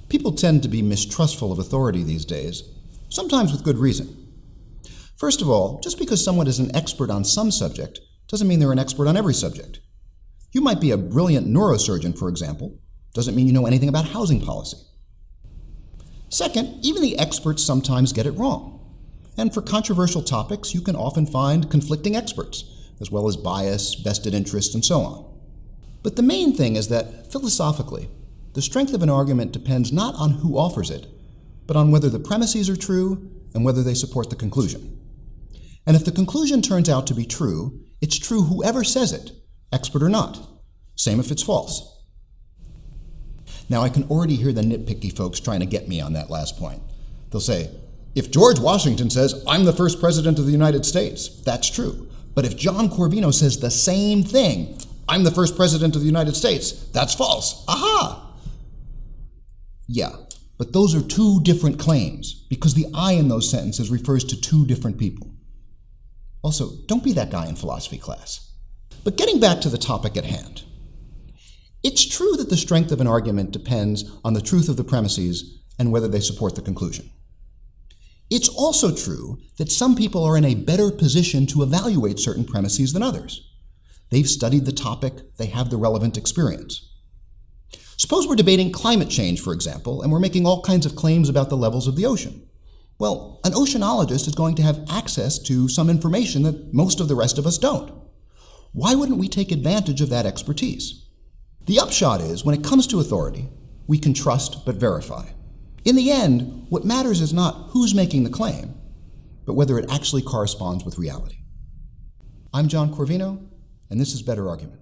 People tend to be mistrustful of authority these days, sometimes with good reason. First of all, just because someone is an expert on some subject doesn't mean they're an expert on every subject. You might be a brilliant neurosurgeon, for example. Doesn't mean you know anything about housing policy. Second, even the experts sometimes get it wrong. And for controversial topics, you can often find conflicting experts, as well as bias, vested interest, and so on. But the main thing is that, philosophically, the strength of an argument depends not on who offers it, but on whether the premises are true and whether they support the conclusion. And if the conclusion turns out to be true, it's true whoever says it, expert or not. Same if it's false. Now, I can already hear the nitpicky folks trying to get me on that last point. They'll say, if George Washington says, I'm the first president of the United States, that's true. But if John Corvino says the same thing, I'm the first president of the United States, that's false. Aha! Yeah, but those are two different claims, because the I in those sentences refers to two different people. Also, don't be that guy in philosophy class. But getting back to the topic at hand. It's true that the strength of an argument depends on the truth of the premises and whether they support the conclusion. It's also true that some people are in a better position to evaluate certain premises than others. They've studied the topic, they have the relevant experience. Suppose we're debating climate change, for example, and we're making all kinds of claims about the levels of the ocean. Well, an oceanologist is going to have access to some information that most of the rest of us don't. Why wouldn't we take advantage of that expertise? The upshot is, when it comes to authority, we can trust but verify. In the end, what matters is not who's making the claim, but whether it actually corresponds with reality. I'm John Corvino, and this is Better Argument.